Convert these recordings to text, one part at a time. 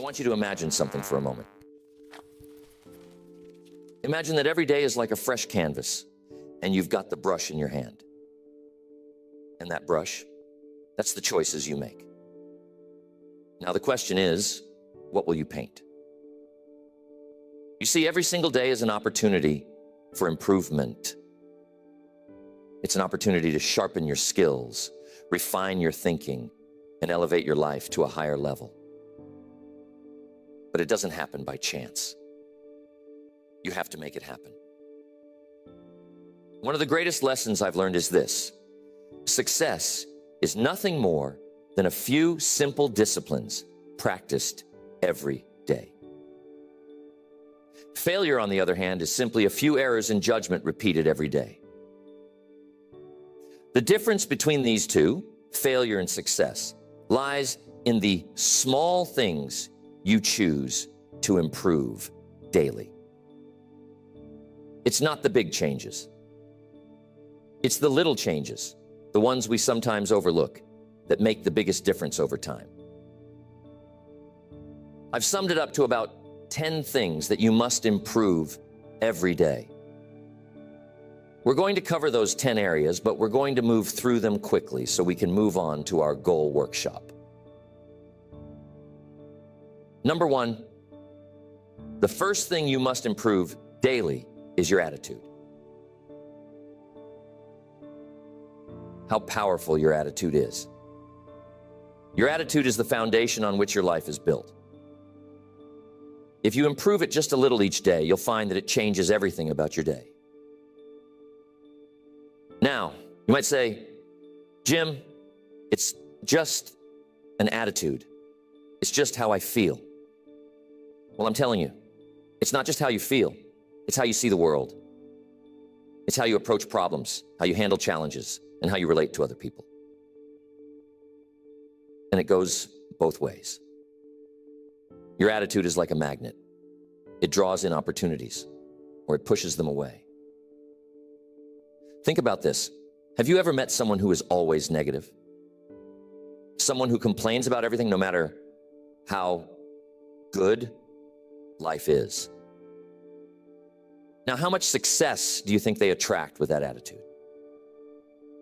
want you to imagine something for a moment. Imagine that every day is like a fresh canvas, and you've got the brush in your hand. And that brush, that's the choices you make. Now the question is, what will you paint? You see, every single day is an opportunity for improvement. It's an opportunity to sharpen your skills, refine your thinking, and elevate your life to a higher level. But it doesn't happen by chance. You have to make it happen. One of the greatest lessons I've learned is this: success is nothing more than a few simple disciplines practiced every day. Failure, on the other hand, is simply a few errors in judgment repeated every day. The difference between these two, failure and success, lies in the small things you choose to improve daily. It's not the big changes. It's the little changes, the ones we sometimes overlook, that make the biggest difference over time. I've summed it up to about 10 things that you must improve every day. We're going to cover those 10 areas, but we're going to move through them quickly so we can move on to our goal workshop. Number one, the first thing you must improve daily is your attitude. How powerful your attitude is. Your attitude is the foundation on which your life is built. If you improve it just a little each day, you'll find that it changes everything about your day. Now, you might say, Jim, it's just an attitude. It's just how I feel. Well, I'm telling you, it's not just how you feel. It's how you see the world. It's how you approach problems, how you handle challenges, and how you relate to other people. And it goes both ways. Your attitude is like a magnet. It draws in opportunities, or it pushes them away. Think about this. Have you ever met someone who is always negative? Someone who complains about everything, no matter how good life is. Now, how much success do you think they attract with that attitude?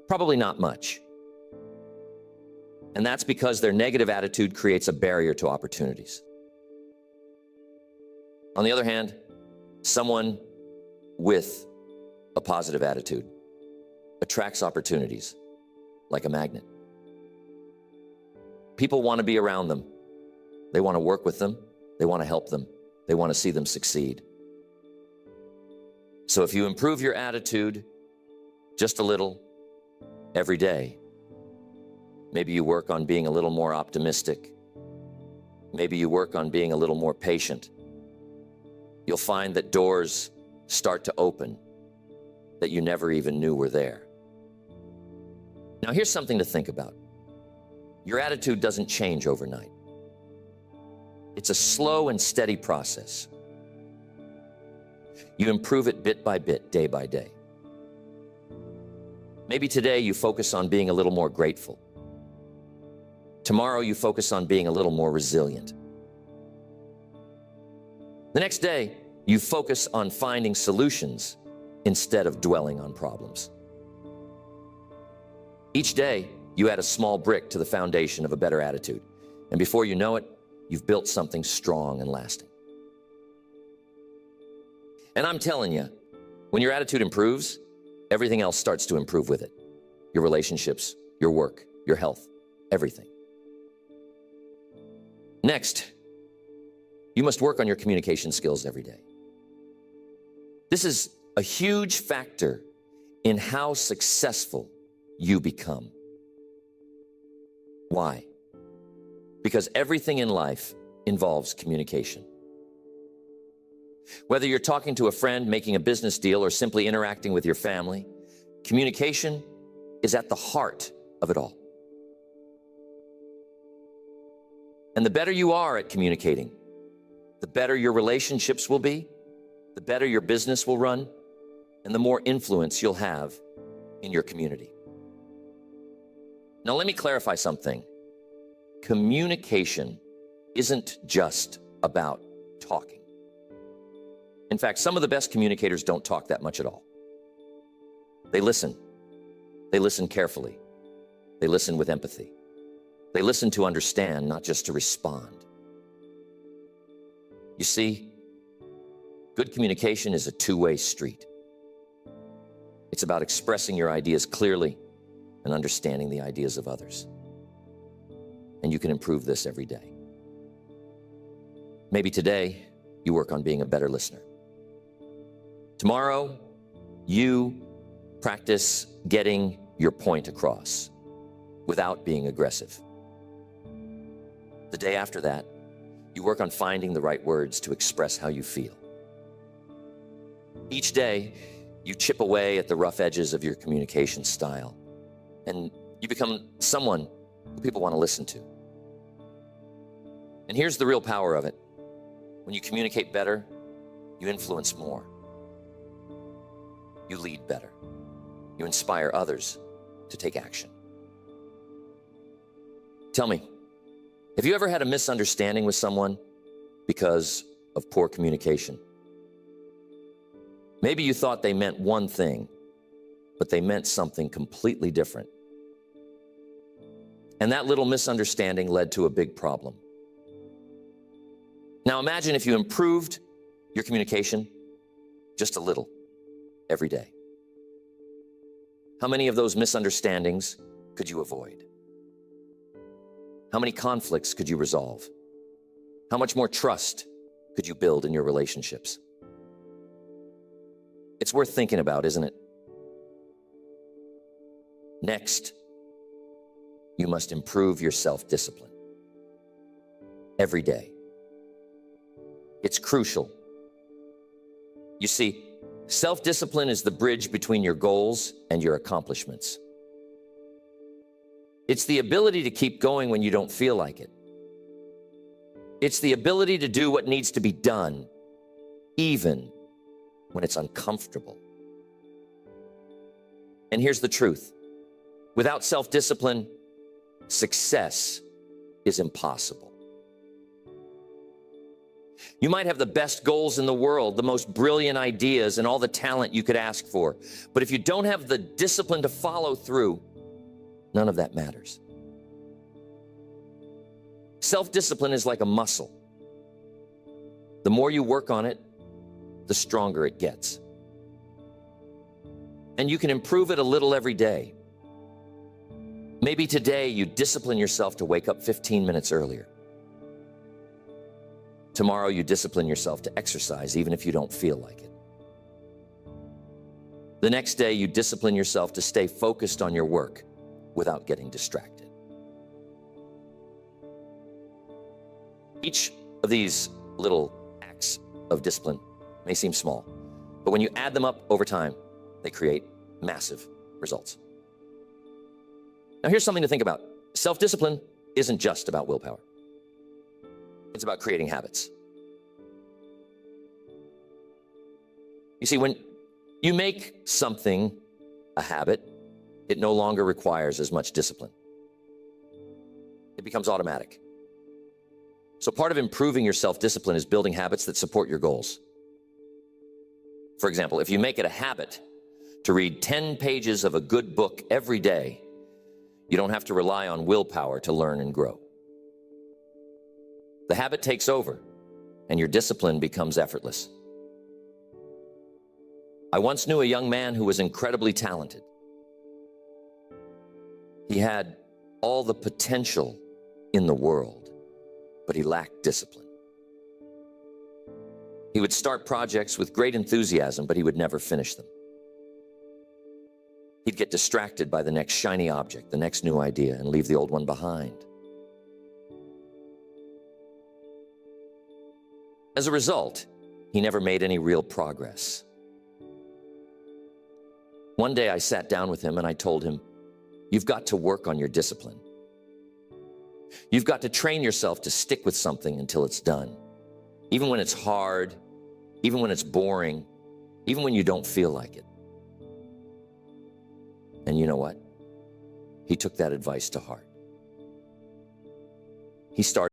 Probably not much. And that's because their negative attitude creates a barrier to opportunities. On the other hand, someone with a positive attitude attracts opportunities like a magnet. People want to be around them. They want to work with them. They want to help them. They want to see them succeed. So if you improve your attitude just a little every day, maybe you work on being a little more optimistic. Maybe you work on being a little more patient. You'll find that doors start to open that you never even knew were there. Now, here's something to think about. Your attitude doesn't change overnight. It's a slow and steady process. You improve it bit by bit, day by day. Maybe today you focus on being a little more grateful. Tomorrow you focus on being a little more resilient. The next day, you focus on finding solutions instead of dwelling on problems. Each day, you add a small brick to the foundation of a better attitude. And before you know it, you've built something strong and lasting. And I'm telling you, when your attitude improves, everything else starts to improve with it. Your relationships, your work, your health, everything. Next, you must work on your communication skills every day. This is a huge factor in how successful you become. Why? Because everything in life involves communication. Whether you're talking to a friend, making a business deal, or simply interacting with your family, communication is at the heart of it all. And the better you are at communicating, the better your relationships will be, the better your business will run, and the more influence you'll have in your community. Now, let me clarify something. Communication isn't just about talking. In fact, some of the best communicators don't talk that much at all. They listen. They listen carefully. They listen with empathy. They listen to understand, not just to respond. You see, good communication is a two-way street. It's about expressing your ideas clearly and understanding the ideas of others. And you can improve this every day. Maybe today you work on being a better listener. Tomorrow, you practice getting your point across without being aggressive. The day after that, you work on finding the right words to express how you feel. Each day, you chip away at the rough edges of your communication style, and you become someone who people want to listen to. And here's the real power of it. When you communicate better, you influence more. You lead better. You inspire others to take action. Tell me, have you ever had a misunderstanding with someone because of poor communication? Maybe you thought they meant one thing, but they meant something completely different. And that little misunderstanding led to a big problem. Now imagine if you improved your communication just a little every day. How many of those misunderstandings could you avoid? How many conflicts could you resolve? How much more trust could you build in your relationships? It's worth thinking about, isn't it? Next, you must improve your self-discipline every day. It's crucial. You see, self-discipline is the bridge between your goals and your accomplishments. It's the ability to keep going when you don't feel like it. It's the ability to do what needs to be done, even when it's uncomfortable. And here's the truth. Without self-discipline, success is impossible. You might have the best goals in the world, the most brilliant ideas, and all the talent you could ask for. But if you don't have the discipline to follow through, none of that matters. Self-discipline is like a muscle. The more you work on it, the stronger it gets. And you can improve it a little every day. Maybe today you discipline yourself to wake up 15 minutes earlier. Tomorrow you discipline yourself to exercise even if you don't feel like it. The next day you discipline yourself to stay focused on your work without getting distracted. Each of these little acts of discipline may seem small, but when you add them up over time, they create massive results. Now here's something to think about. Self-discipline isn't just about willpower. It's about creating habits. You see, when you make something a habit, it no longer requires as much discipline. It becomes automatic. So part of improving your self-discipline is building habits that support your goals. For example, if you make it a habit to read 10 pages of a good book every day, you don't have to rely on willpower to learn and grow. The habit takes over, and your discipline becomes effortless. I once knew a young man who was incredibly talented. He had all the potential in the world, but he lacked discipline. He would start projects with great enthusiasm, but he would never finish them. He'd get distracted by the next shiny object, the next new idea, and leave the old one behind. As a result, he never made any real progress. One day I sat down with him and I told him, "You've got to work on your discipline. You've got to train yourself to stick with something until it's done. Even when it's hard, even when it's boring, even when you don't feel like it." And you know what? He took that advice to heart. He started